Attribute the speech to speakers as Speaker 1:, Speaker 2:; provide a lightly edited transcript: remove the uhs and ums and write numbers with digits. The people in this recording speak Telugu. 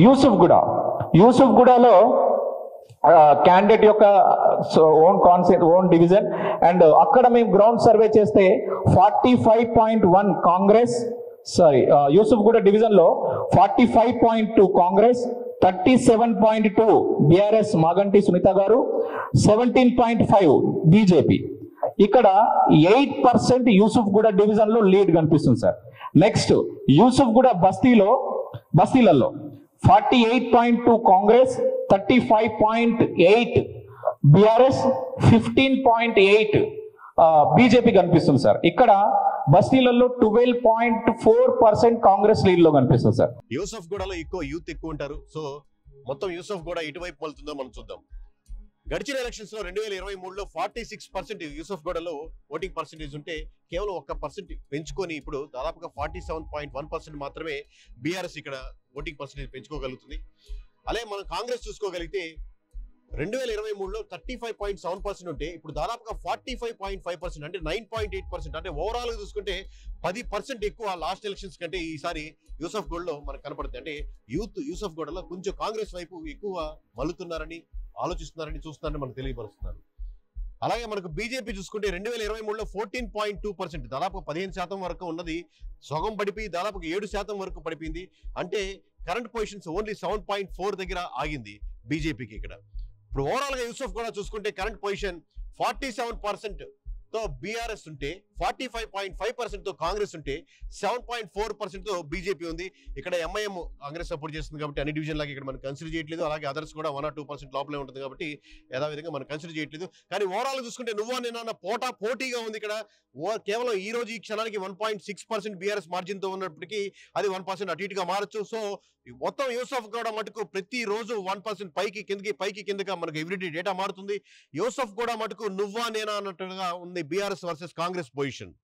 Speaker 1: యూసుఫ్ గూడ యూసుఫ్ గూడలో క్యాండిడేట్ యొక్క ఓన్ డివిజన్ అండ్ అక్కడ మేము గ్రౌండ్ సర్వే చేస్తే 45.1 కాంగ్రెస్ యూసుఫ్ గూడ డివిజన్ లో 45.2 కాంగ్రెస్, 37.2 బిఆర్ఎస్ మాగంటి సునీత గారు, 17.5 బీజేపీ. ఇక్కడ 8% యూసుఫ్ గూడ డివిజన్ లో లీడ్ కనిపిస్తుంది సార్. నెక్స్ట్ యూసుఫ్ గూడ బస్తీలలో 48.2 కాంగ్రెస్, 35.8 బిఆర్ఎస్, 15.8 బీజేపీ కనిపిస్తుంది సార్. ఇక్కడ బస్తీలలో 12.4% కాంగ్రెస్ లీడ్ లో కనిపిస్తుంది సార్.
Speaker 2: యూసఫ్ గూడలో యూత్ ఎక్కువ ఉంటారు. సో మొత్తం యూసఫ్ గూడ ఇటువైపు వెళ్తుందో మనం చూద్దాం. గడిచిన ఎలక్షన్స్ లో 2023లో 46% యూసఫ్ గూడలో ఓటింగ్ పర్సెంటేజ్ ఉంటే కేవలం 1% పెంచుకొని ఇప్పుడు దాదాపుగా 47.1% మాత్రమే బీఆర్ఎస్ ఇక్కడ ఓటింగ్ పర్సెంటేజ్ పెంచుకోగలుగుతుంది. అలాగే మనం కాంగ్రెస్ చూసుకోగలిగితే 2023లో 35.7% ఉంటే ఇప్పుడు దాదాపుగా 45.5% అంటే 9.8%, అంటే ఓవరాల్ గా చూసుకుంటే 10% ఎక్కువ లాస్ట్ ఎలక్షన్స్ కంటే ఈసారి యూసఫ్ గూడలో మనకు కనపడుతుంది. అంటే యూసఫ్ గూడలో కొంచెం కాంగ్రెస్ వైపు ఎక్కువ మల్లుతున్నారని, ఆలోచిస్తున్నారని చూస్తున్నారని మనకు తెలియపరుస్తున్నారు. అలాగే మనకు బీజేపీ చూసుకుంటే 2023లో 14.2%, దాదాపు 15% వరకు ఉన్నది సగం పడిపోయి దాదాపు 7% వరకు పడిపోయింది. అంటే కరెంట్ పొజిషన్స్ ఓన్లీ 7.4 దగ్గర ఆగింది బీజేపీకి ఇక్కడ. ఇప్పుడు ఓవరాల్ గా యూసఫ్ కూడా చూసుకుంటే కరెంట్ పొజిషన్ 47% తో బీఆర్ఎస్ ఉంటే, 45.5% తో కాంగ్రెస్ ఉంటే, 7.4% తో బీజేపీ ఉంది. ఇక్కడ ఎంఐఎం కాంగ్రెస్ సపోర్ట్ చేస్తుంది కాబట్టి అన్ని డివిజన్ లాగా ఇక్కడ మనం కన్సిడర్ చేయట్లేదు. అలాగే అదర్స్ కూడా 1 or 2% లోపలే ఉంటుంది కాబట్టి యథావిధంగా మనం కన్సిడర్ చేయట్లేదు. కానీ ఓవరాల్ చూసుకుంటే నువ్వా నేనా పోటీగా ఉంది ఇక్కడ. కేవలం ఈ రోజు ఈ క్షణానికి 1.6% బీఆర్ఎస్ మార్జిన్ తో ఉన్నప్పటికీ అది 1% అటు ఇటుగా మారచ్చు. సో మొత్తం యూసఫ్ కూడా మటుకు ప్రతి రోజు 1% పైకి కిందగా మనకు ఎవ్రీడే డేటా మారుతుంది. యూసఫ్ కూడా మటుకు నువ్వా నేనా అన్నట్టుగా ఉంది బీఆర్ఎస్ వర్సెస్ కాంగ్రెస్ పొజిషన్.